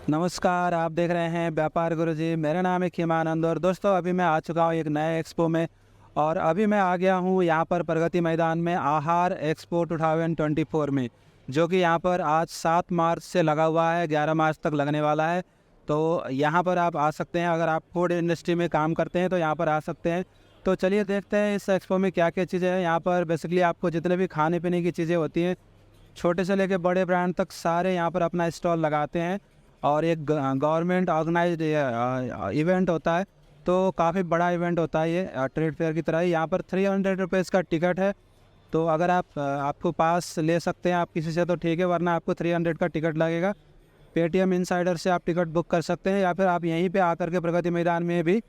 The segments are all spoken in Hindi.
नमस्कार, आप देख रहे हैं व्यापार गुरुजी। मेरा नाम है खीमानंद और दोस्तों अभी मैं आ चुका हूँ एक नए एक्सपो में। और अभी मैं आ गया हूँ यहाँ पर प्रगति मैदान में आहार एक्सपो 2024 में, जो कि यहाँ पर आज 7 मार्च से लगा हुआ है, 11 मार्च तक लगने वाला है। तो यहाँ पर आप आ सकते हैं, अगर आप फूड इंडस्ट्री में काम करते हैं तो यहाँ पर आ सकते हैं। तो चलिए देखते हैं इस एक्सपो में क्या क्या चीज़ें हैं। यहाँ पर बेसिकली आपको जितने भी खाने पीने की चीज़ें होती हैं, छोटे से लेकर बड़े ब्रांड तक सारे यहाँ पर अपना स्टॉल लगाते हैं। और एक गवर्नमेंट ऑर्गेनाइज्ड इवेंट होता है, तो काफ़ी बड़ा इवेंट होता है ये, ट्रेड फेयर की तरह ही। यहाँ पर 300 रुपीज़ का टिकट है। तो अगर आपको पास ले सकते हैं आप किसी से तो ठीक है, वरना आपको 300 का टिकट लगेगा। पेटीएम इनसाइडर से आप टिकट बुक कर सकते हैं, या फिर आप यहीं पे आकर के प्रगति मैदान में भी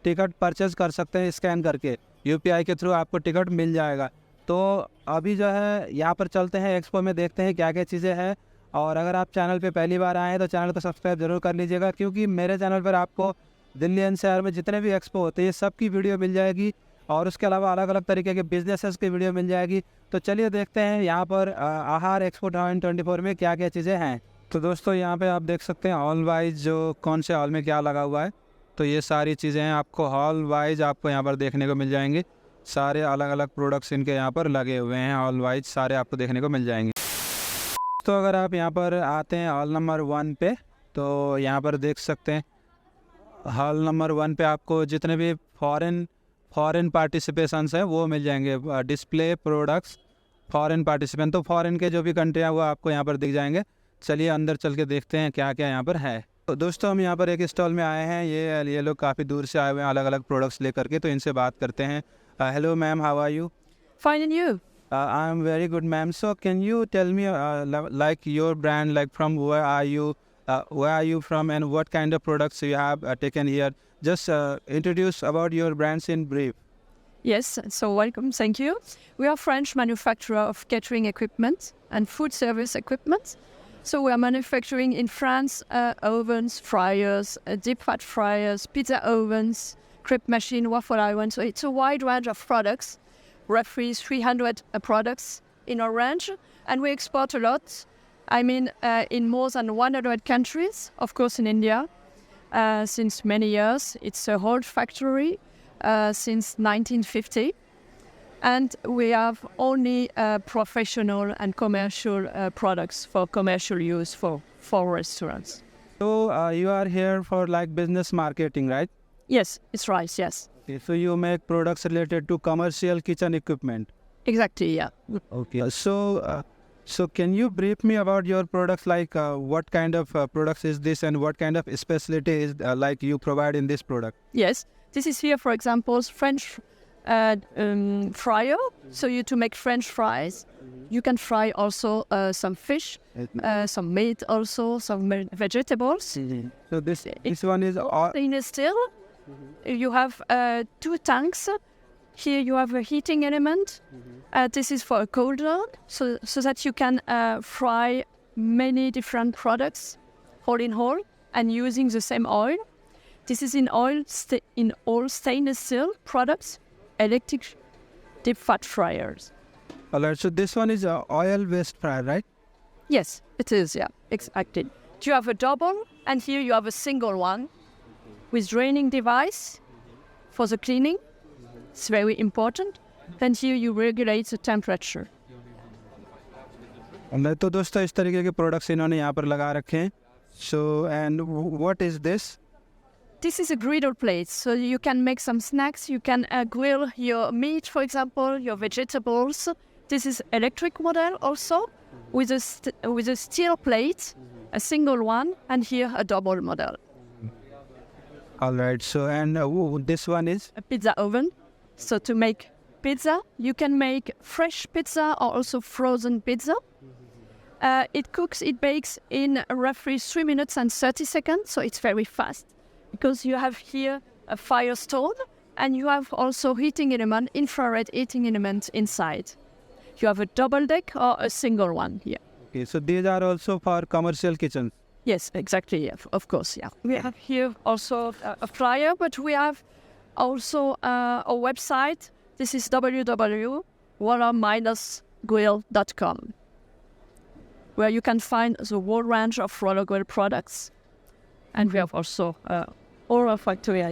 टिकट परचेज़ कर सकते हैं। स्कैन करके यूपीआई के थ्रू आपको टिकट मिल जाएगा। तो अभी जो है यहाँ पर चलते हैं एक्सपो में, देखते हैं क्या क्या चीज़ें हैं। और अगर आप चैनल पे पहली बार आए हैं तो चैनल को सब्सक्राइब जरूर कर लीजिएगा, क्योंकि मेरे चैनल पर आपको दिल्ली एनसीआर में जितने भी एक्सपो होते हैं सब की वीडियो मिल जाएगी, और उसके अलावा अलग अलग तरीके के बिजनेसेस की वीडियो मिल जाएगी। तो चलिए देखते हैं यहाँ पर आहार एक्सपो 2024 में क्या क्या चीज़ें हैं। तो दोस्तों यहाँ पे आप देख सकते हैं हॉल वाइज जो कौन से हॉल में क्या लगा हुआ है। तो ये सारी चीज़ें हैं, आपको हॉल वाइज आपको यहाँ पर देखने को मिल जाएंगे। सारे अलग अलग प्रोडक्ट्स इनके यहाँ पर लगे हुए हैं, हॉल वाइज सारे आपको देखने को मिल जाएंगे। तो अगर आप यहाँ पर आते हैं हॉल नंबर 1 पे, तो यहाँ पर देख सकते हैं हॉल नंबर 1 पे आपको जितने भी फॉरेन पार्टिसिपेशंस हैं वो मिल जाएंगे। डिस्प्ले प्रोडक्ट्स फॉरेन पार्टिसिपेंट, तो फॉरेन के जो भी कंट्री हैं वो आपको यहाँ पर दिख जाएंगे। चलिए अंदर चल के देखते हैं क्या क्या यहाँ पर है। तो दोस्तों हम यहाँ पर एक स्टॉल में आए हैं, ये लोग काफ़ी दूर से आए हुए हैं अलग अलग प्रोडक्ट्स लेकर के, तो इनसे बात करते हैं। Hello ma'am, how are you? Fine, and you? I am very good, ma'am. So, can you tell me, like your brand, like from where are you from, and what kind of products you have taken here? Just introduce about your brands in brief. Yes, so welcome, thank you. We are French manufacturer of catering equipment and food service equipment. So we are manufacturing in France ovens, fryers, deep fat fryers, pizza ovens, crepe machine, waffle iron. So it's a wide range of products, roughly 300 products in our range, and we export a lot. I mean, in more than 100 countries, of course in India, since many years. It's a whole factory since 1950. And we have only professional and commercial products for commercial use for restaurants. So you are here for like business marketing, right? Yes, it's right, yes. Okay, so you make products related to commercial kitchen equipment. Exactly, yeah. Okay, so can you brief me about your products, like what kind of products is this, and what kind of specialty is like you provide in this product? Yes, this is here, for example, French fryer. So to make French fries, you can fry also some fish, some meat also, some vegetables. So this one is all. Stainless steel. You have 2 tanks. Here you have a heating element. This is for a cauldron, so that you can fry many different products, all in all, and using the same oil. This is in all stainless steel products, electric deep fat fryers. Alright, so this one is a oil-based fryer, right? Yes, it is, yeah, exactly. You have a double, and here you have a single one with draining device for the cleaning. It's very important. Then here you regulate the temperature. तो दोस्तों इस तरीके के प्रोडक्ट्स इन्होंने यहाँ पर लगा रखे हैं. So and what is this? This is a griddle plate, so you can make some snacks. You can grill your meat, for example, your vegetables. This is electric model also, with a steel plate, a single one, and here a double model. All right. So and this one is A pizza oven. So to make pizza, you can make fresh pizza or also frozen pizza. It bakes in roughly 3 minutes and 30 seconds, so it's very fast. Because you have here a fire stone, and you have also heating element, infrared heating element inside. You have a double deck or a single one here. okay. So these are also for commercial kitchens. Yes, exactly, yeah, of course, yeah. We have here also a flyer, but we have also a website. This is www.roller-grill.com, where you can find the whole range of roller grill products. and we have also oral factory.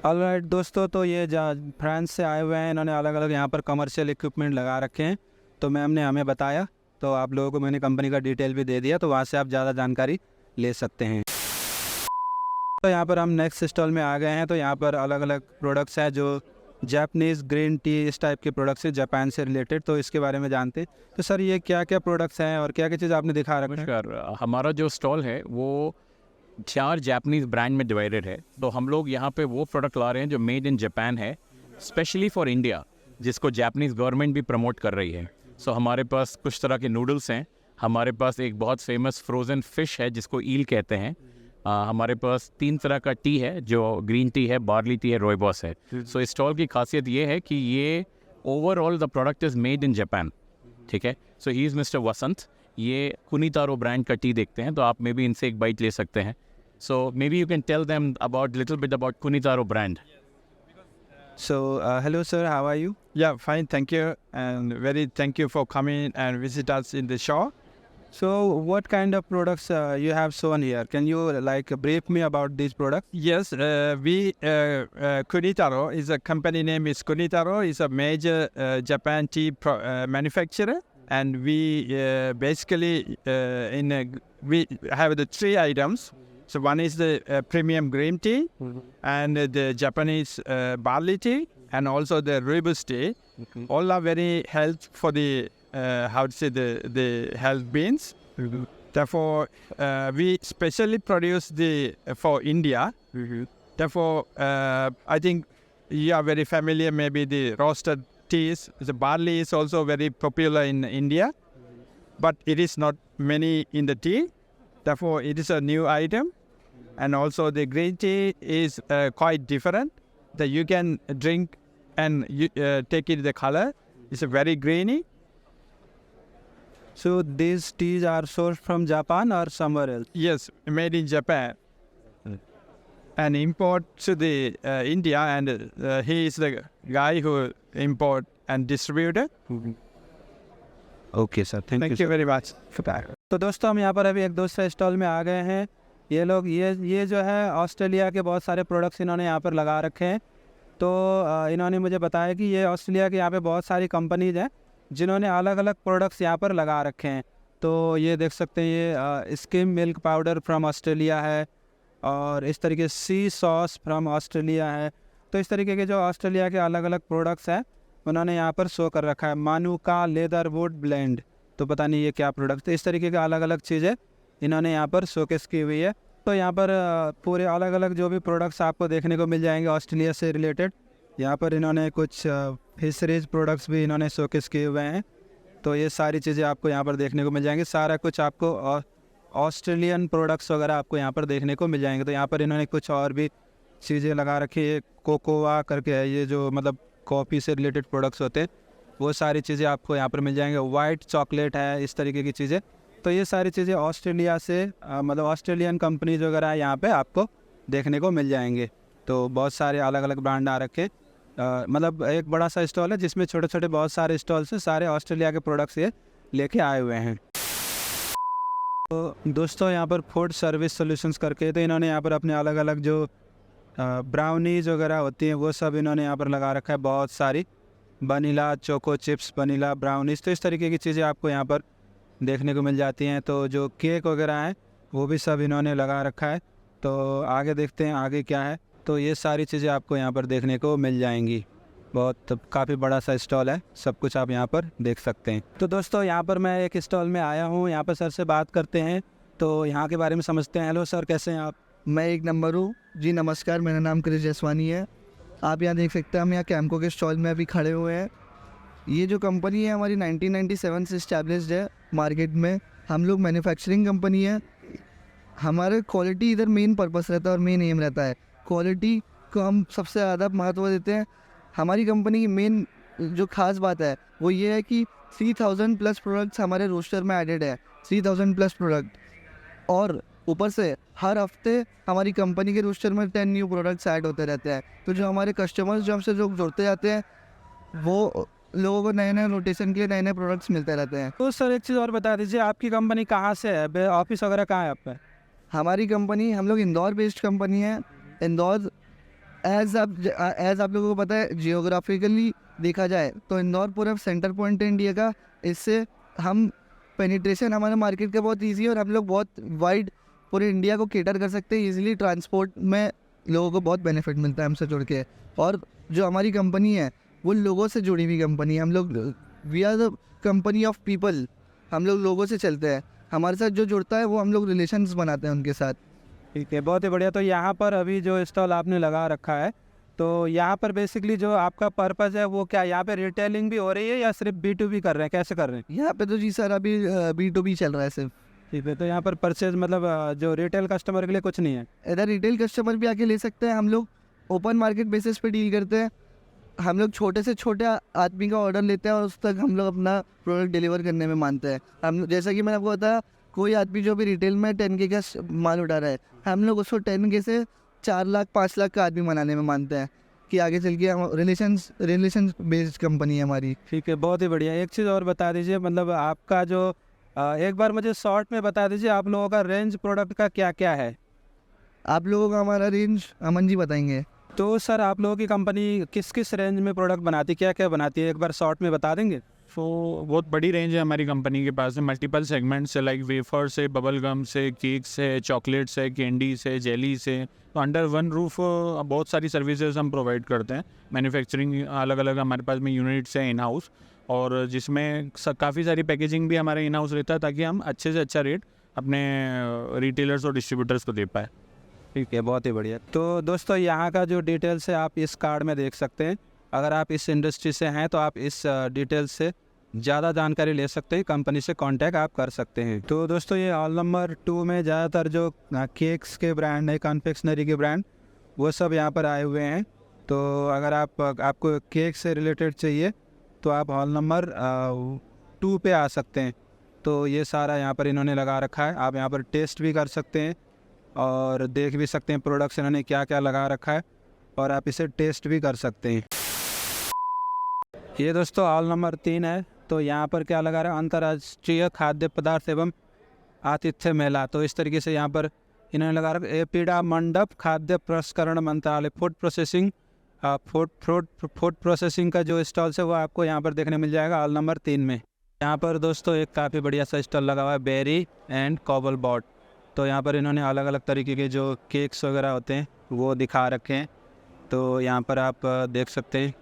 Alright दोस्तों, तो ये फ्रांस से आए हुए हैं, इन्होंने अलग अलग यहाँ पर कमर्शियल इक्विपमेंट लगा रखे हैं। तो मैम ने हमें बताया, तो आप लोगों को मैंने कंपनी का डिटेल भी दे दिया, तो वहाँ से आप ज़्यादा जानकारी ले सकते हैं। तो यहाँ पर हम नेक्स्ट स्टॉल में आ गए हैं। तो यहाँ पर अलग अलग प्रोडक्ट्स हैं जो जापानीज़ ग्रीन टी इस टाइप के प्रोडक्ट्स हैं जापान से रिलेटेड, तो इसके बारे में जानते हैं। तो सर ये क्या क्या प्रोडक्ट्स हैं और क्या क्या चीज़ आपने दिखा रखा है? नमस्कार। हमारा जो स्टॉल है वो 4 जापानीज़ ब्रांड में डिवाइडेड है। तो हम लोग यहाँ पे वो प्रोडक्ट ला रहे हैं जो मेड इन जापान है, स्पेशली फॉर इंडिया, जिसको जापानीज़ गवर्नमेंट भी प्रमोट कर रही है। सो हमारे पास कुछ तरह के नूडल्स हैं, हमारे पास एक बहुत फेमस फ्रोज़न फ़िश है जिसको ईल कहते हैं, हमारे पास 3 तरह का टी है जो ग्रीन टी है, बार्ली टी है, रोइबॉस है। सो इस स्टॉल की खासियत ये है कि ये overall the product is made in Japan. ठीक है। सो ही इज़ मिस्टर वसंत। ये कुनीतारो ब्रांड का टी देखते हैं, तो आप मे बी इनसे एक बाइट ले सकते हैं। So maybe you can tell them about little bit about Kunitaro brand. So hello sir, how are you? Yeah, fine, thank you, and very thank you for coming and visit us in the show. So what kind of products you have shown here? Can you like brief me about these products? Yes, Kunitaro is a company name is Kunitaro is a major Japan tea manufacturer, and we basically we have the 3 items. So one is the premium green tea, and the Japanese barley tea, and also the rooibos tea. All are very health for the how to say the health beans. Therefore, we specially produce for India. Therefore, I think you are very familiar. Maybe the roasted teas. The barley is also very popular in India, but it is not many in the tea. Therefore, it is a new item. And also the green tea is quite different. That you can drink and you, take it the color. It's a very greeny. So these teas are sourced from Japan or somewhere else? Yes, made in Japan. And import to the India, and he is the guy who import and distributor. Okay sir, thank you very much for that. तो दोस्तों हम यहाँ पर अभी एक दूसरे स्टॉल में आ गए हैं। ये लोग ये जो है ऑस्ट्रेलिया के बहुत सारे प्रोडक्ट्स इन्होंने यहाँ पर लगा रखे हैं। तो इन्होंने मुझे बताया कि ये ऑस्ट्रेलिया के यहाँ पे बहुत सारी कंपनीज हैं जिन्होंने अलग अलग प्रोडक्ट्स यहाँ पर लगा रखे हैं। तो ये देख सकते हैं, ये skim milk powder from Australia है, और इस तरीके सी सॉस फ्रॉम ऑस्ट्रेलिया है। तो इस तरीके के जो ऑस्ट्रेलिया के अलग अलग प्रोडक्ट्स हैं उन्होंने यहाँ पर शो कर रखा है। मानुका लेदर वुड ब्लेंड, तो पता नहीं ये क्या प्रोडक्ट है। इस तरीके के अलग अलग चीज़ें इन्होंने यहाँ पर शोकेस की हुई है। तो यहाँ पर पूरे अलग अलग जो भी प्रोडक्ट्स आपको देखने को मिल जाएंगे ऑस्ट्रेलिया से रिलेटेड। यहाँ पर इन्होंने कुछ फिशरीज प्रोडक्ट्स भी इन्होंने शोकेस किए हुए हैं। तो ये सारी चीज़ें आपको यहाँ पर देखने को मिल जाएंगी। सारा कुछ आपको ऑस्ट्रेलियन प्रोडक्ट्स वगैरह आपको यहाँ पर देखने को मिल जाएंगे। तो यहाँ पर इन्होंने कुछ और भी चीज़ें लगा रखी है, कोकोआ करके है, ये जो मतलब कॉफ़ी से रिलेटेड प्रोडक्ट्स होते हैं, वो सारी चीज़ें आपको यहाँ पर मिल जाएंगे। वाइट चॉकलेट है, इस तरीके की चीज़ें। तो ये सारी चीज़ें ऑस्ट्रेलिया से मतलब ऑस्ट्रेलियन कंपनीज वगैरह यहाँ पे आपको देखने को मिल जाएंगे। तो बहुत सारे अलग अलग ब्रांड आ रखे, मतलब एक बड़ा सा स्टॉल है जिसमें छोटे छोटे बहुत सारे स्टॉल से सारे ऑस्ट्रेलिया के प्रोडक्ट्स ये लेके आए हुए हैं। तो दोस्तों यहाँ पर फूड सर्विस सॉल्यूशंस करके, तो इन्होंने यहाँ पर अपने अलग अलग जो ब्राउनीज वगैरह होती हैं वो सब इन्होंने यहाँ पर लगा रखा है। बहुत सारी vanilla choco chips, vanilla brownies, तो इस तरीके की चीज़ें आपको यहाँ पर देखने को मिल जाती हैं। तो जो केक वगैरह हैं वो भी सब इन्होंने लगा रखा है। तो आगे देखते हैं आगे क्या है। तो ये सारी चीज़ें आपको यहाँ पर देखने को मिल जाएंगी। बहुत काफ़ी बड़ा सा स्टॉल है, सब कुछ आप यहाँ पर देख सकते हैं। तो दोस्तों यहाँ पर मैं एक स्टॉल में आया हूँ, यहाँ पर सर से बात करते हैं, तो यहाँ के बारे में समझते हैं। हेलो सर, कैसे हैं आप? मैं 1 नंबर हूँ जी। नमस्कार, मेरा नाम क्रिश जसवानी है। आप यहाँ देख सकते हैं, हम यहाँ कैम्को के स्टॉल में अभी खड़े हुए हैं। ये जो कंपनी है हमारी 1997 से इस्टेब्लिश्ड है मार्केट में। हम लोग मैन्युफैक्चरिंग कंपनी है। हमारे क्वालिटी इधर मेन पर्पस रहता है और मेन एम रहता है। क्वालिटी को हम सबसे ज़्यादा महत्व देते हैं। हमारी कंपनी की मेन जो खास बात है वो ये है कि 3000 प्लस प्रोडक्ट्स हमारे रोस्टर में एडेड है। 3000 प्लस प्रोडक्ट, और ऊपर से हर हफ्ते हमारी कंपनी के रोस्टर में 10 न्यू प्रोडक्ट्स ऐड होते रहते हैं। तो जो हमारे कस्टमर्स जो हमसे जो जुड़ते जाते हैं वो लोगों को नए नए रोटेशन के लिए नए नए प्रोडक्ट्स मिलते रहते हैं। तो सर एक चीज़ और बता दीजिए, आपकी कंपनी कहाँ से है? ऑफिस वगैरह कहाँ है आपका? हमारी कंपनी, हम लोग इंदौर बेस्ड कंपनी है। इंदौर एज आप लोगों को पता है, जियोग्राफिकली देखा जाए तो इंदौर पूरा सेंटर पॉइंट है इंडिया का। इससे हम पेनिट्रेशन हमारा मार्केट का बहुत ईजी है और हम लोग बहुत वाइड पूरे इंडिया को केटर कर सकते हैं ईजिली। ट्रांसपोर्ट में लोगों को बहुत बेनिफिट मिलता है हमसे जुड़ के। और जो हमारी कंपनी है वो लोगों से जुड़ी हुई कंपनी है। हम लोग we are the company of people. हम लोग लोगों से चलते हैं। हमारे साथ जो जुड़ता है वो हम लोग रिलेशंस बनाते हैं उनके साथ। ठीक है, बहुत ही बढ़िया। तो यहाँ पर अभी जो स्टॉल आपने लगा रखा है, तो यहाँ पर बेसिकली जो आपका पर्पज़ है वो क्या, यहाँ पे रिटेलिंग भी हो रही है या सिर्फ B2B कर रहे हैं, कैसे कर रहे हैं? यहाँ पे तो जी सर अभी B2B चल रहा है सिर्फ। ठीक है, तो यहाँ पर परचेज मतलब जो रिटेल कस्टमर के लिए कुछ नहीं है? इधर रिटेल कस्टमर भी आके ले सकते हैं। हम लोग ओपन मार्केट बेसिस पे डील करते हैं। हम लोग छोटे से छोटे आदमी का ऑर्डर लेते हैं और उस तक हम लोग अपना प्रोडक्ट डिलीवर करने में मानते हैं। हम जैसा कि मैंने आपको बताया, कोई आदमी जो भी रिटेल में 10K का माल उठा रहा है, हम लोग उसको 10K से 4 लाख 5 लाख का आदमी बनाने में मानते हैं कि आगे चल के हम रिलेशन बेस्ड कंपनी है हमारी। ठीक है, बहुत ही बढ़िया। एक चीज़ और बता दीजिए, मतलब आपका जो एक बार मुझे शॉर्ट में बता दीजिए आप लोगों का रेंज प्रोडक्ट का क्या क्या है? आप लोगों का हमारा रेंज अमन जी बताएंगे। तो सर आप लोगों की कंपनी किस किस रेंज में प्रोडक्ट बनाती, क्या क्या बनाती है, एक बार शॉर्ट में बता देंगे? सो बहुत बड़ी रेंज है हमारी कंपनी के पास में। मल्टीपल सेगमेंट्स है, लाइक वेफर से, बबल गम से, केक से, चॉकलेट्स है, कैंडी से, जेली से। तो अंडर वन रूफ बहुत सारी सर्विसेज हम प्रोवाइड करते हैं। मैन्युफैक्चरिंग अलग अलग हमारे पास में यूनिट्स है इन हाउस, और जिसमें काफ़ी सारी पैकेजिंग भी हमारे इन हाउस रहता है ताकि हम अच्छे से अच्छा रेट अपने रिटेलर्स और डिस्ट्रीब्यूटर्स को दे पाए। ठीक है, बहुत ही बढ़िया। तो दोस्तों यहाँ का जो डिटेल्स है आप इस कार्ड में देख सकते हैं। अगर आप इस इंडस्ट्री से हैं तो आप इस डिटेल्स से ज़्यादा जानकारी ले सकते हैं, कंपनी से कांटेक्ट आप कर सकते हैं। तो दोस्तों ये हॉल नंबर 2 में ज़्यादातर जो केक्स के ब्रांड है, कन्फेक्शनरी के ब्रांड, वो सब यहाँ पर आए हुए हैं। तो अगर आपको केक से रिलेटेड चाहिए तो आप हॉल नंबर 2 पे आ सकते हैं। तो ये सारा यहाँ पर इन्होंने लगा रखा है। आप यहाँ पर टेस्ट भी कर सकते हैं और देख भी सकते हैं प्रोडक्ट्स इन्होंने क्या क्या लगा रखा है, और आप इसे टेस्ट भी कर सकते हैं। ये दोस्तों हॉल नंबर 3 है। तो यहाँ पर क्या लगा रहा है, अंतर्राष्ट्रीय खाद्य पदार्थ एवं आतिथ्य मेला। तो इस तरीके से यहाँ पर इन्होंने लगा रखा एपीडा मंडप खाद्य प्रसंस्करण मंत्रालय फूड प्रोसेसिंग का जो स्टॉल्स है वो आपको यहाँ पर देखने मिल जाएगा हॉल नंबर 3 में। यहाँ पर दोस्तों एक काफ़ी बढ़िया सा स्टॉल लगा हुआ है, बेरी एंड कॉबल बॉट। तो यहाँ पर इन्होंने अलग अलग तरीके के जो केक्स वगैरह होते हैं वो दिखा रखे हैं। तो यहाँ पर आप देख सकते हैं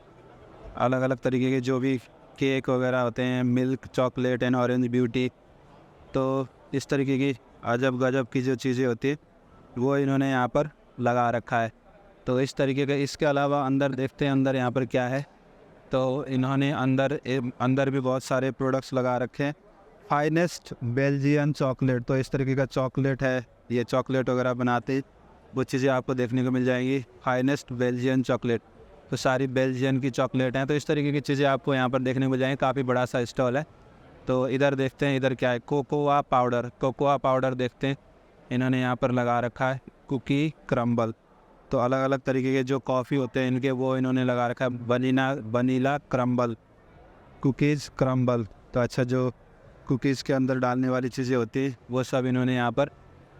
अलग अलग तरीके के जो भी केक वगैरह होते हैं, milk chocolate and orange beauty. तो इस तरीके की अजब गजब की जो चीज़ें होती है वो इन्होंने यहाँ पर लगा रखा है। तो इस तरीके का, इसके अलावा अंदर देखते हैं अंदर यहाँ पर क्या है। तो इन्होंने अंदर भी बहुत सारे प्रोडक्ट्स लगा रखे हैं। फाइनेस्ट बेल्जियन चॉकलेट, तो इस तरीके का चॉकलेट है, ये चॉकलेट वगैरह बनाते वो चीज़ें आपको देखने को मिल जाएंगी। फाइनेस्ट बेल्जियन चॉकलेट, तो सारी बेल्जियन की चॉकलेट हैं। तो इस तरीके की चीज़ें आपको यहाँ पर देखने को मिल जाएंगी। काफ़ी बड़ा सा स्टॉल है। तो इधर देखते हैं, इधर क्या है, कोकोआ पाउडर देखते हैं इन्होंने यहाँ पर लगा रखा है। कुकी क्रम्बल, तो अलग अलग तरीके के जो कॉफ़ी होते हैं इनके वो इन्होंने लगा रखा है। Vanilla crumble, cookies crumble. तो अच्छा, जो कुकीज़ के अंदर डालने वाली चीज़ें होती हैं वो सब इन्होंने यहाँ पर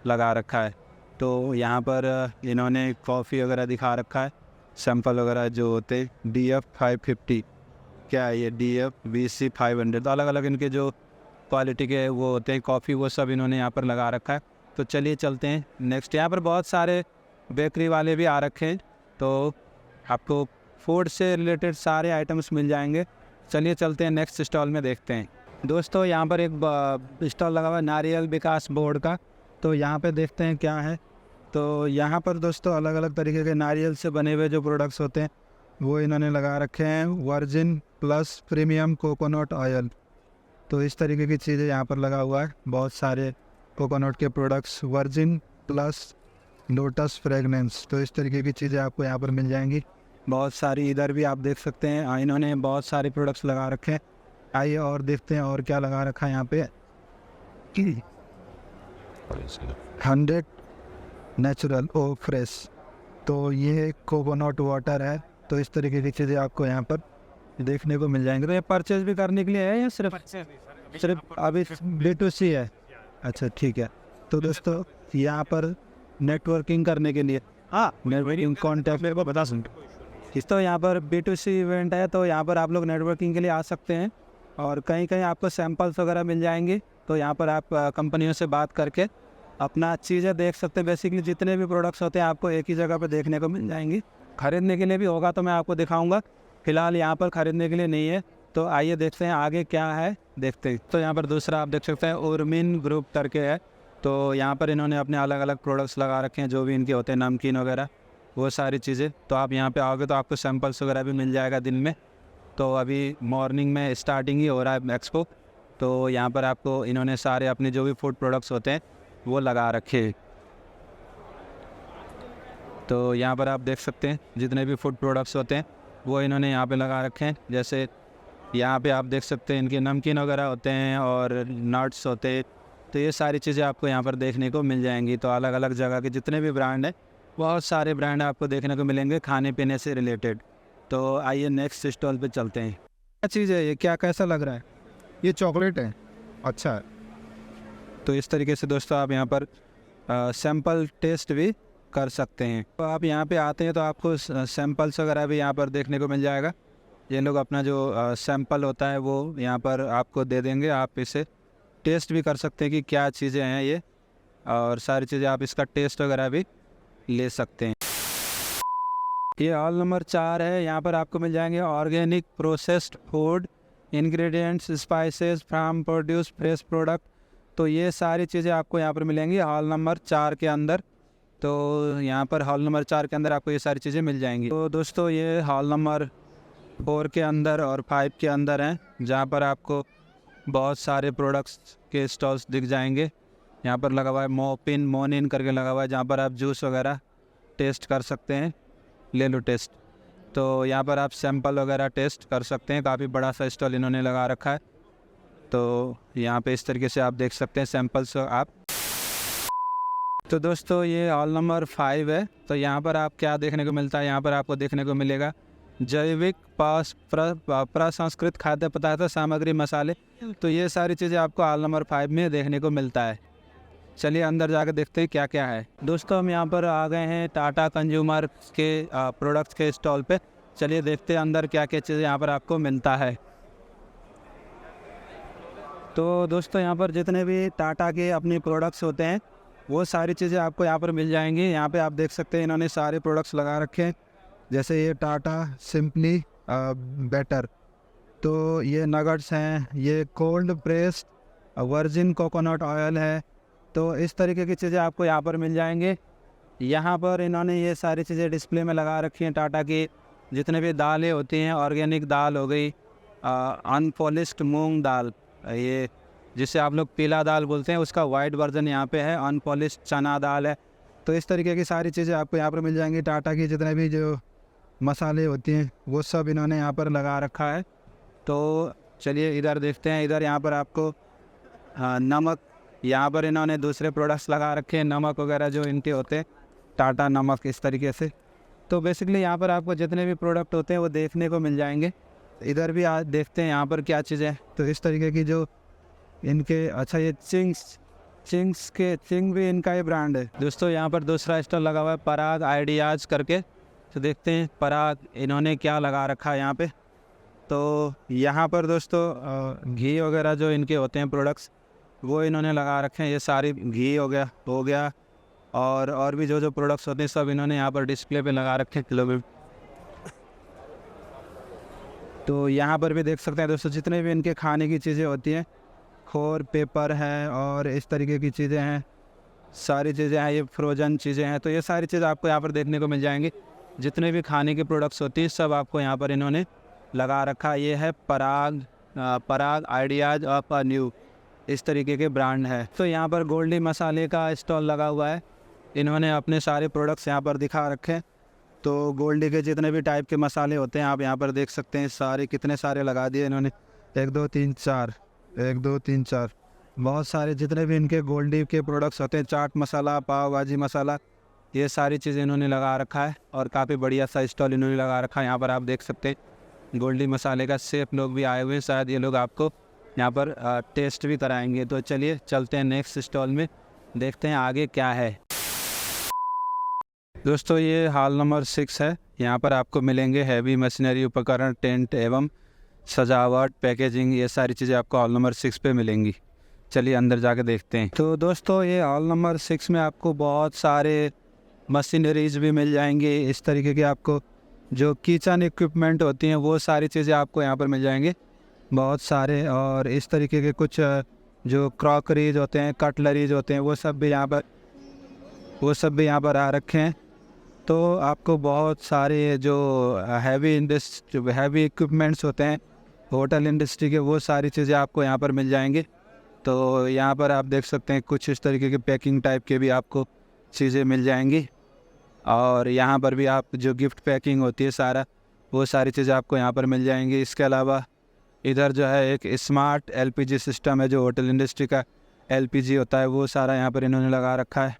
लगा रखा है। तो यहाँ पर इन्होंने कॉफ़ी वगैरह दिखा रखा है, सैंपल वगैरह जो होते हैं। DF 550, क्या है ये, DF VC 500। तो अलग अलग इनके जो क्वालिटी के वो होते हैं कॉफ़ी, वो सब इन्होंने यहाँ पर लगा रखा है। तो चलिए चलते हैं नेक्स्ट। यहाँ पर बहुत सारे बेकरी वाले भी आ रखे हैं, तो आपको फूड से रिलेटेड सारे आइटम्स मिल जाएंगे। चलिए चलते हैं नेक्स्ट स्टॉल में देखते हैं। दोस्तों यहाँ पर एक स्टॉल लगा हुआ है नारियल विकास बोर्ड का। तो यहाँ पे देखते हैं क्या है। तो यहाँ पर दोस्तों अलग अलग तरीके के नारियल से बने हुए जो प्रोडक्ट्स होते हैं वो इन्होंने लगा रखे हैं। Virgin plus premium coconut oil, तो इस तरीके की चीज़ें यहाँ पर लगा हुआ है। बहुत सारे कोकोनट के products, virgin plus lotus fragrance, तो इस तरीके की चीज़ें आपको यहाँ पर मिल जाएंगी बहुत सारी। इधर भी आप देख सकते हैं इन्होंने बहुत सारे प्रोडक्ट्स लगा रखे हैं। आइए और देखते हैं और क्या लगा रखा है यहाँ पे। 100 नेचुरल ओ फ्रेश, तो ये कोकोनट वाटर है। तो इस तरीके की चीज़ें आपको यहाँ पर देखने को मिल जाएंगे। तो ये परचेज भी करने के लिए है या सिर्फ अभी B2C है? अच्छा ठीक है। तो दोस्तों यहाँ पर नेटवर्किंग करने के लिए, हाँ नेटवर्किंग कॉन्टैक्ट। मेरे को बता सुन। इस तो यहाँ पर B2C इवेंट है, तो यहाँ पर आप लोग नेटवर्किंग के लिए आ सकते हैं और कहीं कहीं आपको सैंपल्स वगैरह मिल जाएंगे। तो यहाँ पर आप कंपनियों से बात करके अपना चीज़ें देख सकते हैं। बेसिकली जितने भी प्रोडक्ट्स होते हैं आपको एक ही जगह पर देखने को मिल जाएंगी। ख़रीदने के लिए भी होगा तो मैं आपको दिखाऊंगा, फ़िलहाल यहाँ पर ख़रीदने के लिए नहीं है। तो आइए देखते हैं आगे क्या है, देखते हैं। तो यहाँ पर दूसरा आप देख सकते हैं उर्मिन ग्रुप करके है। तो यहाँ पर इन्होंने अपने अलग अलग प्रोडक्ट्स लगा रखे हैं, जो भी इनके होते हैं नमकीन वगैरह वो सारी चीज़ें। तो आप यहाँ पे आओगे तो आपको सैंपल्स वगैरह भी मिल जाएगा दिन में। तो अभी मॉर्निंग में स्टार्टिंग ही हो रहा है एक्सपो। तो यहाँ पर आपको इन्होंने सारे अपने जो भी फूड प्रोडक्ट्स होते हैं वो लगा रखे हैं। तो यहाँ पर आप देख सकते हैं जितने भी फूड प्रोडक्ट्स होते हैं वो इन्होंने यहाँ पे लगा रखे हैं। जैसे यहाँ पे आप देख सकते हैं इनके नमकीन वगैरह होते हैं और नट्स होते हैं। तो ये सारी चीज़ें आपको यहाँ पर देखने को मिल जाएंगी। तो अलग अलग जगह के जितने भी ब्रांड हैं, बहुत सारे ब्रांड आपको देखने को मिलेंगे खाने पीने से रिलेटेड। तो आइए नेक्स्ट स्टॉल पे चलते हैं। क्या चीज़ है ये, क्या कैसा लग रहा है? ये चॉकलेट है, अच्छा है। तो इस तरीके से दोस्तों आप यहाँ पर सैंपल टेस्ट भी कर सकते हैं। तो आप यहाँ पे आते हैं तो आपको सैंपल्स वगैरह भी यहाँ पर देखने को मिल जाएगा। ये लोग अपना जो सैंपल होता है वो यहाँ पर आपको दे देंगे, आप इसे टेस्ट भी कर सकते हैं कि क्या चीज़ें हैं ये, और सारी चीज़ें आप इसका टेस्ट वगैरह भी ले सकते हैं। ये हॉल नंबर 4 है। यहाँ पर आपको मिल जाएंगे organic processed food, ingredients, spices, farm produce, fresh product. तो ये सारी चीज़ें आपको यहाँ पर मिलेंगी हॉल नंबर 4 के अंदर। तो यहाँ पर हॉल नंबर 4 के अंदर आपको ये सारी चीज़ें मिल जाएंगी। तो दोस्तों ये हॉल नंबर 4 के अंदर और 5 के अंदर हैं, जहाँ पर आपको बहुत सारे प्रोडक्ट्स के स्टॉल्स दिख जाएंगे। यहाँ पर लगा हुआ है मोपिन मोनिन करके लगा हुआ है, जहाँ पर आप जूस वगैरह टेस्ट कर सकते हैं। ले लो टेस्ट। तो यहाँ पर आप सैंपल वगैरह टेस्ट कर सकते हैं। काफ़ी बड़ा सा स्टॉल इन्होंने लगा रखा है। तो यहाँ पे इस तरीके से आप देख सकते हैं सैंपल्स आप। तो दोस्तों ये हॉल नंबर 5 है। तो यहाँ पर आप क्या देखने को मिलता है, यहाँ पर आपको देखने को मिलेगा जैविक प्रसंस्कृत खाद्य पदार्थ सामग्री मसाले। तो ये सारी चीज़ें आपको हॉल नंबर 5 में देखने को मिलता है। चलिए अंदर जाकर देखते हैं क्या क्या है। दोस्तों हम यहाँ पर आ गए हैं टाटा कंज्यूमर के प्रोडक्ट्स के स्टॉल पे। चलिए देखते हैं अंदर क्या क्या चीज़ें यहाँ पर आपको मिलता है। तो दोस्तों यहाँ पर जितने भी टाटा के अपने प्रोडक्ट्स होते हैं वो सारी चीज़ें आपको यहाँ पर मिल जाएंगी। यहाँ पे आप देख सकते हैं इन्होंने सारे प्रोडक्ट्स लगा रखे हैं। जैसे ये टाटा सिंपली बेटर, तो ये नगट्स हैं, ये cold pressed virgin coconut oil है। तो इस तरीके की चीज़ें आपको यहाँ पर मिल जाएंगे। यहाँ पर इन्होंने ये सारी चीज़ें डिस्प्ले में लगा रखी हैं। टाटा की जितने भी दालें होती हैं, ऑर्गेनिक दाल हो गई, अनपॉलिश्ड मूंग दाल, ये जिसे आप लोग पीला दाल बोलते हैं, उसका वाइट वर्जन यहाँ पे है, अनपॉलिश्ड चना दाल है। तो इस तरीके की सारी चीज़ें आपको यहाँ पर मिल जाएंगी। टाटा की जितने भी जो मसाले होती हैं वो सब इन्होंने यहाँ पर लगा रखा है। तो चलिए इधर देखते हैं। इधर यहाँ पर आपको नमक, यहाँ पर इन्होंने दूसरे प्रोडक्ट्स लगा रखे हैं, नमक वगैरह जो इनके होते हैं, टाटा नमक इस तरीके से। तो बेसिकली यहाँ पर आपको जितने भी प्रोडक्ट होते हैं वो देखने को मिल जाएंगे। इधर भी आज देखते हैं यहाँ पर क्या चीज़ है। तो इस तरीके की जो इनके, अच्छा ये चिंग्स भी इनका ही ब्रांड है। दोस्तों यहाँ पर दूसरा स्टॉल लगा हुआ है पराग आइडियाज़ करके। तो देखते हैं पराग इन्होंने क्या लगा रखा है यहाँ पे। तो यहाँ पर दोस्तों घी वगैरह जो इनके होते हैं प्रोडक्ट्स वो इन्होंने लगा रखे हैं। ये सारी घी हो गया और भी जो प्रोडक्ट्स होते हैं सब इन्होंने यहाँ पर डिस्प्ले पे लगा रखे हैं किलोमीटर। तो यहाँ पर भी देख सकते हैं दोस्तों जितने भी इनके खाने की चीज़ें होती हैं, खोर पेपर है और इस तरीके की चीज़ें हैं, सारी चीज़ें हैं, ये फ्रोजन चीज़ें हैं। तो ये सारी चीज़ आपको यहाँ पर देखने को मिल जाएंगी। जितने भी खाने के प्रोडक्ट्स होती हैं सब आपको यहाँ पर इन्होंने लगा रखा। ये है पराग आइडियाज़ ऑफ अ न्यू, इस तरीके के ब्रांड है। तो यहाँ पर गोल्डी मसाले का स्टॉल लगा हुआ है। इन्होंने अपने सारे प्रोडक्ट्स यहाँ पर दिखा रखे हैं। तो गोल्डी के जितने भी टाइप के मसाले होते हैं आप यहाँ पर देख सकते हैं, सारे कितने सारे लगा दिए इन्होंने। 1 2 3 4 बहुत सारे जितने भी इनके गोल्डी के प्रोडक्ट्स होते हैं, चाट मसाला, पाव भाजी मसाला, ये सारी चीज़ें इन्होंने लगा रखा है। और काफ़ी बढ़िया सा स्टॉल इन्होंने लगा रखा है। यहाँ पर आप देख सकते हैं गोल्डी मसाले का शेफ लोग भी आए हुए हैं, शायद ये लोग आपको यहाँ पर टेस्ट भी कराएंगे। तो चलिए चलते हैं नेक्स्ट स्टॉल में देखते हैं आगे क्या है। दोस्तों ये हॉल नंबर 6 है। यहाँ पर आपको मिलेंगे हैवी मशीनरी उपकरण, टेंट एवं सजावट, पैकेजिंग, ये सारी चीज़ें आपको हॉल नंबर 6 पे मिलेंगी। चलिए अंदर जाके देखते हैं। तो दोस्तों ये हॉल नंबर 6 में आपको बहुत सारे मशीनरीज भी मिल जाएंगे। इस तरीके के आपको जो किचन इक्विपमेंट होती हैं वो सारी चीज़ें आपको यहाँ पर मिल जाएंगे बहुत सारे। और इस तरीके के कुछ जो क्रॉकरीज होते हैं, कटलरीज होते हैं, वो सब भी यहाँ पर आ रखे हैं। तो आपको बहुत सारे जो हैवी इक्विपमेंट्स होते हैं होटल इंडस्ट्री के, वो सारी चीज़ें आपको यहाँ पर मिल जाएंगे। तो यहाँ पर आप देख सकते हैं कुछ इस तरीके के पैकिंग टाइप के भी आपको चीज़ें मिल जाएंगी। और यहाँ पर भी आप जो गिफ्ट पैकिंग होती है सारा, वो सारी चीज़ें आपको यहाँ पर मिल जाएंगी। इसके अलावा इधर जो है एक स्मार्ट एलपीजी सिस्टम है, जो होटल इंडस्ट्री का एलपीजी होता है, वो सारा यहाँ पर इन्होंने लगा रखा है।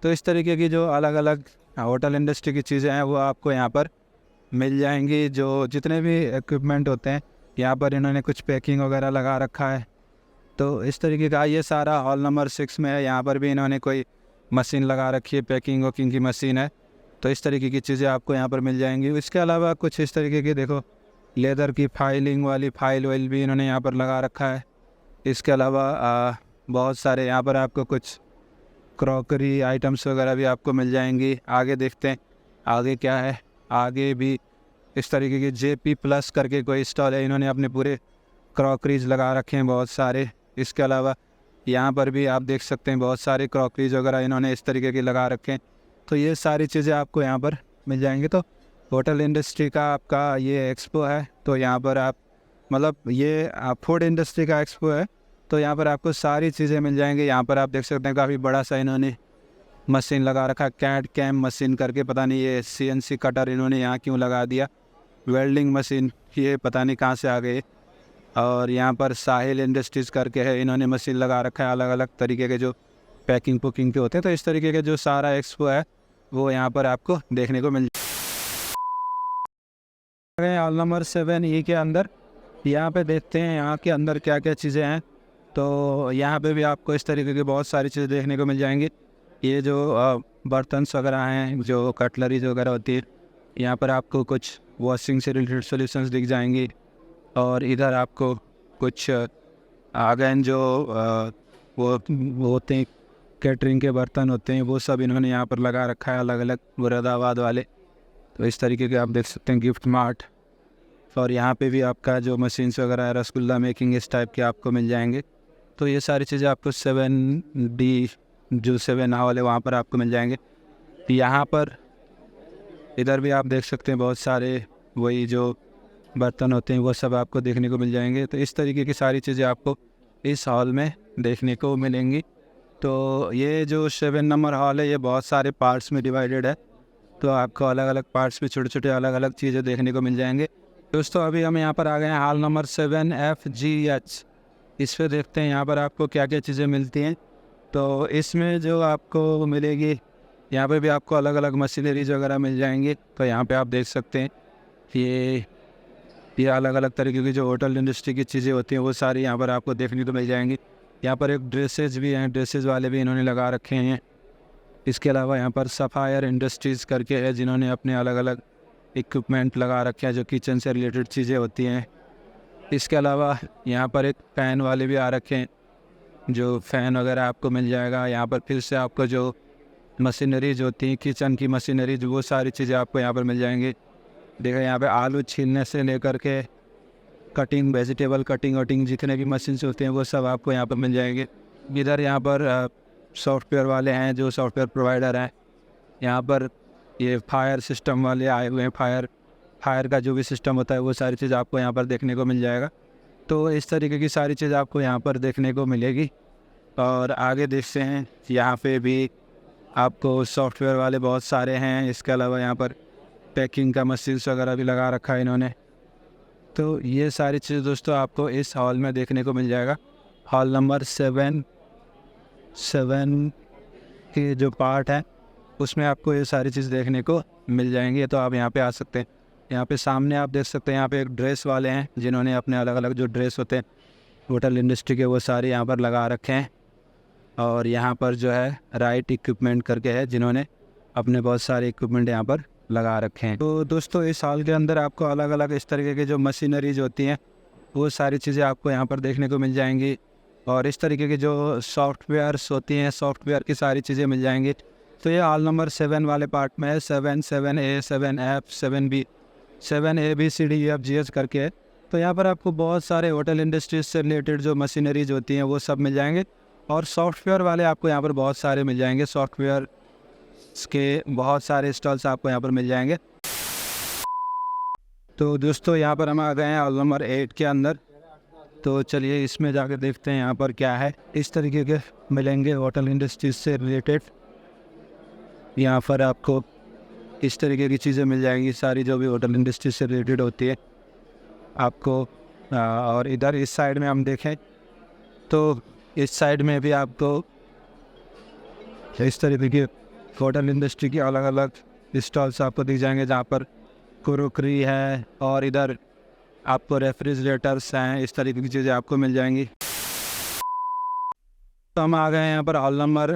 तो इस तरीके की जो अलग अलग होटल इंडस्ट्री की चीज़ें हैं वो आपको यहाँ पर मिल जाएंगी। जो जितने भी इक्विपमेंट होते हैं यहाँ पर इन्होंने कुछ पैकिंग वगैरह लगा रखा है। तो इस तरीके का ये सारा हॉल नंबर 6 में है। यहाँ पर भी इन्होंने कोई मशीन लगा रखी है, पैकिंग वकिंग की मशीन है। तो इस तरीके की चीज़ें आपको यहाँ पर मिल जाएंगी। इसके अलावा कुछ इस तरीके की देखो लेदर की फाइलिंग वाली फाइल वाइल भी इन्होंने यहाँ पर लगा रखा है। इसके अलावा बहुत सारे यहाँ पर आपको कुछ क्रॉकरी आइटम्स वगैरह भी आपको मिल जाएंगी। आगे देखते हैं आगे क्या है। आगे भी इस तरीके की JP प्लस करके कोई स्टॉल है, इन्होंने अपने पूरे क्रॉकरीज लगा रखे हैं बहुत सारे। इसके अलावा यहाँ पर भी आप देख सकते हैं बहुत सारे क्रॉकरीज वगैरह इन्होंने इस तरीके की लगा रखे हैं। तो ये सारी चीज़ें आपको यहाँ पर मिल जाएंगी। तो होटल इंडस्ट्री का आपका ये एक्सपो है। तो यहाँ पर आप मतलब ये फूड इंडस्ट्री का एक्सपो है। तो यहाँ पर आपको सारी चीज़ें मिल जाएंगी। यहाँ पर आप देख सकते हैं काफ़ी बड़ा सा इन्होंने मशीन लगा रखा, कैट कैम मशीन करके, पता नहीं ये CNC कटर इन्होंने यहाँ क्यों लगा दिया। वेल्डिंग मशीन ये पता नहीं कहाँ से आ गई। और यहाँ पर साहिल इंडस्ट्रीज़ करके है, इन्होंने मशीन लगा रखा है अलग अलग तरीके के जो पैकिंग पुकिंग के होते हैं। तो इस तरीके के जो सारा एक्सपो है वो यहाँ पर आपको देखने को मिल जाएगा। हॉल नंबर 7E के अंदर यहाँ पे देखते हैं यहाँ के अंदर क्या क्या चीज़ें हैं। तो यहाँ पे भी आपको इस तरीके की बहुत सारी चीज़ें देखने को मिल जाएंगी। ये जो बर्तन वगैरह हैं, जो कटलरीज वगैरह होती है, यहाँ पर आपको कुछ वॉशिंग से रिलेटेड सॉल्यूशंस दिख जाएंगी। और इधर आपको कुछ आगन जो वो होते हैं कैटरिंग के बर्तन होते हैं, वो सब इन्होंने यहाँ पर लगा रखा है अलग अलग मुरादाबाद वाले। तो इस तरीके के आप देख सकते हैं गिफ्ट मार्ट। और यहाँ पे भी आपका जो मशीन्स वगैरह है, रसगुल्ला मेकिंग, इस टाइप के आपको मिल जाएंगे। तो ये सारी चीज़ें आपको 7D जो 7 हॉल है वहाँ पर आपको मिल जाएंगे। यहाँ पर इधर भी आप देख सकते हैं बहुत सारे वही जो बर्तन होते हैं वो सब आपको देखने को मिल जाएंगे। तो इस तरीके की सारी चीज़ें आपको इस हॉल में देखने को मिलेंगी। तो ये जो 7 नंबर हॉल है ये बहुत सारे पार्ट्स में डिवाइडेड है। तो आपको अलग अलग पार्ट्स में छोटे छोटे अलग अलग चीज़ें देखने को मिल जाएंगे। दोस्तों अभी हम यहाँ पर आ गए हैं हॉल नंबर 7FGH। इस पर देखते हैं यहाँ पर आपको क्या क्या चीज़ें मिलती हैं। तो इसमें जो आपको मिलेगी, यहाँ पे भी आपको अलग अलग मशीनरीज वगैरह मिल जाएंगी। तो यहाँ पे आप देख सकते हैं ये अलग अलग तरीके की जो होटल इंडस्ट्री की चीज़ें होती हैं वो सारी यहाँ पर आपको देखने को मिल जाएंगी। यहाँ पर एक ड्रेसेस भी हैं, ड्रेसेस वाले भी इन्होंने लगा रखे हैं। इसके अलावा यहाँ पर सफ़ायर इंडस्ट्रीज़ करके है, जिन्होंने अपने अलग अलग इक्विपमेंट लगा रखे हैं जो किचन से रिलेटेड चीज़ें होती हैं। इसके अलावा यहाँ पर एक फ़ैन वाले भी आ रखे हैं, जो फ़ैन वगैरह आपको मिल जाएगा। यहाँ पर फिर से आपको जो मशीनरीज होती हैं किचन की मशीनरीज, वो सारी चीज़ें आपको यहाँ पर मिल जाएंगी। देखो यहाँ पे आलू छीलने से लेकर के कटिंग, वेजिटेबल कटिंग वटिंग, जितने भी मशीन्स होते हैं वो सब आपको यहाँ पर मिल जाएंगे। इधर यहाँ पर सॉफ्टवेयर वाले हैं जो सॉफ्टवेयर प्रोवाइडर हैं। यहाँ पर ये फायर सिस्टम वाले आए हुए हैं, फायर का जो भी सिस्टम होता है वो सारी चीज़ आपको यहाँ पर देखने को मिल जाएगा। तो इस तरीके की सारी चीज़ आपको यहाँ पर देखने को मिलेगी। और आगे देखते हैं यहाँ पे भी आपको सॉफ्टवेयर वाले बहुत सारे हैं। इसके अलावा यहाँ पर पैकिंग का मशीन्स वगैरह भी लगा रखा है इन्होंने। तो ये सारी चीज़ दोस्तों आपको इस हॉल में देखने को मिल जाएगा। हॉल नंबर 7 के जो पार्ट है उसमें आपको ये सारी चीज़ देखने को मिल जाएंगी। तो आप यहाँ पे आ सकते हैं। यहाँ पे सामने आप देख सकते हैं यहाँ पे एक ड्रेस वाले हैं, जिन्होंने अपने अलग अलग जो ड्रेस होते हैं होटल इंडस्ट्री के वो सारे यहाँ पर लगा रखे हैं। और यहाँ पर जो है राइट इक्विपमेंट करके है, जिन्होंने अपने बहुत सारे इक्विपमेंट यहाँ पर लगा रखे हैं। तो दोस्तों इस हॉल के अंदर आपको अलग अलग इस तरीके के जो मशीनरीज होती हैं वो सारी चीज़ें आपको यहाँ पर देखने को मिल जाएंगी। और इस तरीके की जो सॉफ्टवेयर्स होती हैं, सॉफ्टवेयर की सारी चीज़ें मिल जाएंगी। तो ये हॉल नंबर 7 वाले पार्ट में है। 7, 7A, 7F, 7B, 7ABCDEFGH करके है। तो यहाँ पर आपको बहुत सारे होटल इंडस्ट्रीज से रिलेटेड जो मशीनरीज होती हैं वो सब मिल जाएंगे। और सॉफ्टवेयर वाले आपको यहाँ पर बहुत सारे मिल जाएंगे। सॉफ्टवेयर के बहुत सारे स्टॉल्स आपको यहाँ पर मिल जाएंगे। तो दोस्तों यहाँ पर हम आ गए हैं हॉल नंबर 8 के अंदर। तो चलिए इसमें जाकर देखते हैं यहाँ पर क्या है। इस तरीके के मिलेंगे होटल इंडस्ट्रीज से रिलेटेड। यहाँ पर आपको इस तरीके की चीज़ें मिल जाएंगी, सारी जो भी होटल इंडस्ट्री से रिलेटेड होती है आपको। और इधर इस साइड में हम देखें तो इस साइड में भी आपको इस तरीके की होटल इंडस्ट्री की अलग अलग स्टॉल्स आपको दिख जाएंगे, जहाँ पर क्रोकरी है और इधर आपको रेफ्रिजरेटर्स हैं। इस तरीके की चीज़ें आपको मिल जाएंगी। तो हम आ गए हैं यहाँ पर हॉल नंबर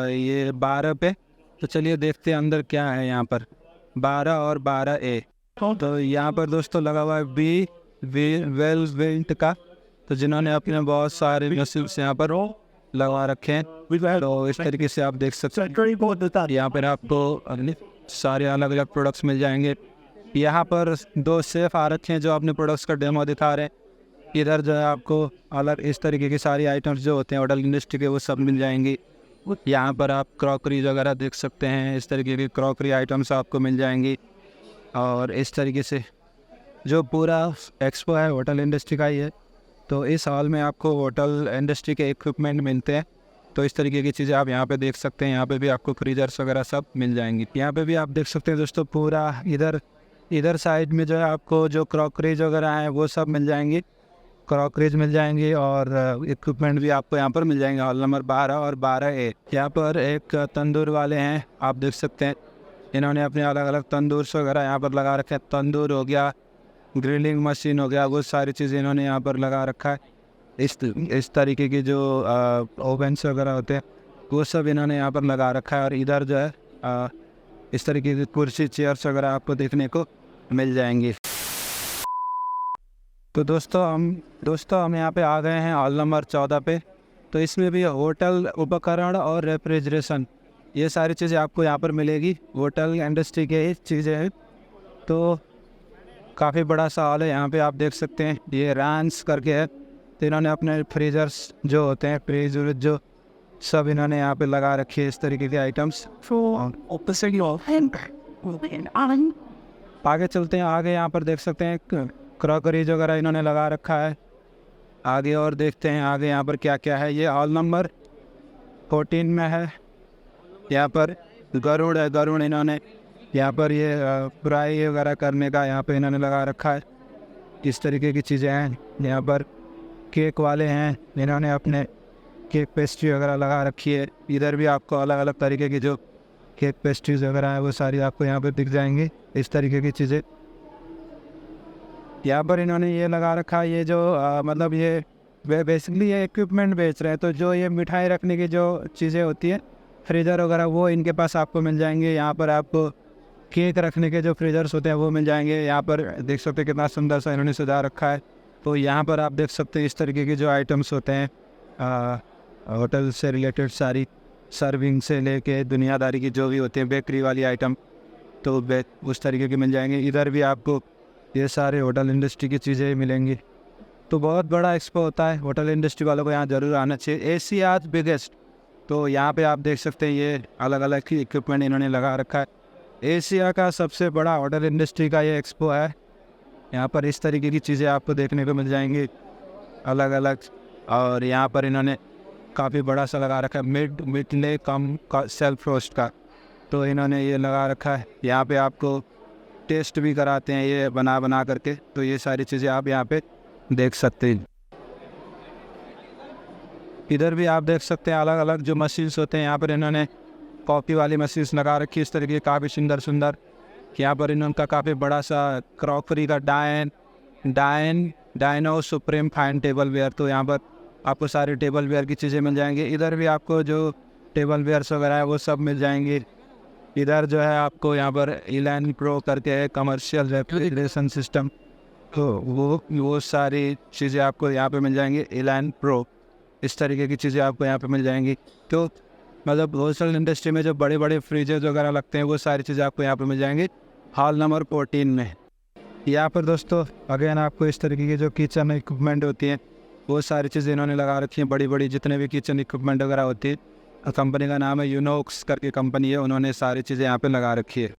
ये 12 पे। तो चलिए देखते हैं अंदर क्या है यहाँ पर 12 और 12A। तो यहाँ पर दोस्तों लगा हुआ है बी वेल्वेंट का। तो जिन्होंने अपने बहुत सारे मशीन्स यहाँ पर लगा रखे हैं। तो इस तरीके से आप देख सकते हैं यहाँ पर आपको सारे अलग अलग प्रोडक्ट्स मिल जाएंगे। यहाँ पर 2 शेफ आ रखे हैं जो अपने प्रोडक्ट्स का डेमो दिखा रहे हैं। इधर जो है आपको अलग इस तरीके की सारी आइटम्स जो होते हैं होटल इंडस्ट्री के वो सब मिल जाएंगी। यहाँ पर आप क्रॉकरीज वगैरह देख सकते हैं। इस तरीके की क्रॉकरी आइटम्स आपको मिल जाएंगी। और इस तरीके से जो पूरा एक्सपो है होटल इंडस्ट्री का ही है। तो इस हॉल में आपको होटल इंडस्ट्री के इक्विपमेंट मिलते हैं। तो इस तरीके की चीज़ें आप यहाँ पे देख सकते हैं। यहाँ पे भी आपको फ्रीजर्स वगैरह सब मिल जाएंगी। यहाँ पे भी आप देख सकते हैं दोस्तों पूरा इधर साइड में जो है आपको जो क्रॉकरीज वगैरह हैं वो सब मिल जाएंगी। क्रॉकरीज मिल जाएंगी और इक्विपमेंट भी आपको यहाँ पर मिल जाएंगे। हॉल नंबर 12 और 12A। यहाँ पर एक तंदूर वाले हैं, आप देख सकते हैं। इन्होंने अपने अलग अलग तंदूर वगैरह यहाँ पर लगा रखे हैं। तंदूर हो गया, ग्रिलिंग मशीन हो गया, वो सारी चीज़ें इन्होंने यहाँ पर लगा रखा है। इस तरीके की जो ओवन्स वगैरह होते हैं वो सब इन्होंने यहाँ पर लगा रखा है। और इधर जो है इस तरीके की कुर्सी चेयर्स वगैरह आपको देखने को मिल जाएंगी। तो दोस्तों हम यहाँ पे आ गए हैं हॉल नंबर 14 पे। तो इसमें भी होटल उपकरण और रेफ्रिजरेशन ये सारी चीज़ें आपको यहाँ पर मिलेगी। होटल इंडस्ट्री के चीज़ें हैं। तो काफ़ी बड़ा सा हॉल है। यहाँ पे आप देख सकते हैं ये रैंस करके है। तो इन्होंने अपने फ्रीजर्स जो होते हैं फ्रीज जो सब इन्होंने यहाँ पे लगा रखी है इस तरीके के आइटम्स। आगे चलते हैं। आगे यहाँ पर देख सकते हैं क्रॉकरीज वगैरह इन्होंने लगा रखा है। आगे और देखते हैं आगे यहाँ पर क्या क्या है। ये हॉल नंबर 14 में है। यहाँ पर गरुड़ है। गरुड़ इन्होंने यहाँ पर ये फ्राई वगैरह करने का यहाँ पे इन्होंने लगा रखा है। इस तरीके की चीज़ें हैं। यहाँ पर केक वाले हैं, इन्होंने अपने केक पेस्ट्री वगैरह लगा रखी है। इधर भी आपको अलग अलग तरीके की जो केक पेस्ट्रीज वगैरह है वो सारी आपको यहाँ पे दिख जाएंगी। इस तरीके की चीज़ें यहाँ पर इन्होंने ये लगा रखा है। ये जो मतलब ये बेसिकली ये इक्विपमेंट बेच रहे हैं। तो जो ये मिठाई रखने की जो चीज़ें होती हैं फ्रीज़र वगैरह वो इनके पास आपको मिल जाएंगे। यहाँ पर आपको केक रखने के जो फ्रीजर्स होते हैं वो मिल जाएंगे। यहाँ पर देख सकते हैं कितना सुंदर सा इन्होंने सजा रखा है। तो यहाँ पर आप देख सकते हैं इस तरीके के जो आइटम्स होते हैं होटल से रिलेटेड सारी सर्विंग से लेके दुनियादारी की जो भी होती है बेकरी वाली आइटम तो उस तरीके की मिल जाएंगे। इधर भी आपको ये सारे होटल इंडस्ट्री की चीज़ें मिलेंगी। तो बहुत बड़ा एक्सपो होता है। होटल इंडस्ट्री वालों को यहाँ ज़रूर आना चाहिए। Asia's biggest. तो यहाँ पे आप देख सकते हैं ये अलग अलग ही इक्विपमेंट इन्होंने लगा रखा है। एशिया का सबसे बड़ा होटल इंडस्ट्री का ये एक्सपो है। यहाँ पर इस तरीके की चीज़ें आपको देखने को मिल जाएंगी अलग अलग। और यहाँ पर इन्होंने काफ़ी बड़ा सा लगा रखा है मिडले कम का सेल्फ रोस्ट का। तो इन्होंने ये लगा रखा है। यहाँ पे आपको टेस्ट भी कराते हैं ये बना करके। तो ये सारी चीज़ें आप यहाँ पे देख सकते हैं। इधर भी आप देख सकते हैं अलग अलग जो मशीन्स होते हैं। यहाँ पर इन्होंने कॉफ़ी वाली मशीन्स लगा रखी है इस तरीके काफ़ी सुंदर सुंदर। यहाँ पर इनका काफ़ी बड़ा सा क्रॉकरी का Dyno supreme fine tableware. तो यहाँ पर आपको सारी टेबल वेयर की चीज़ें मिल जाएंगी। इधर भी आपको जो टेबल वेयर्स वगैरह है वो सब मिल जाएंगी। इधर जो है आपको यहाँ पर इलान प्रो करके है कमर्शियल रेफ्रिजरेशन सिस्टम, तो वो सारी चीज़ें आपको यहाँ पे मिल जाएंगी। इलान प्रो इस तरीके की चीज़ें आपको यहाँ पे मिल जाएंगी। तो मतलब होलसेल इंडस्ट्री में जो बड़े बड़े फ्रिजेज वगैरह लगते हैं वो सारी चीज़ें आपको यहाँ पे मिल जाएंगी हॉल नंबर 14 में। यहाँ पर दोस्तों अगेन आपको इस तरीके की जो किचन इक्विपमेंट होती हैं वो सारी चीज़ें इन्होंने लगा रखी हैं, बड़ी बड़ी जितने भी किचन इक्विपमेंट वगैरह होती है। कंपनी का नाम है यूनोक्स करके कंपनी है, उन्होंने सारी चीज़ें यहाँ पे लगा रखी है।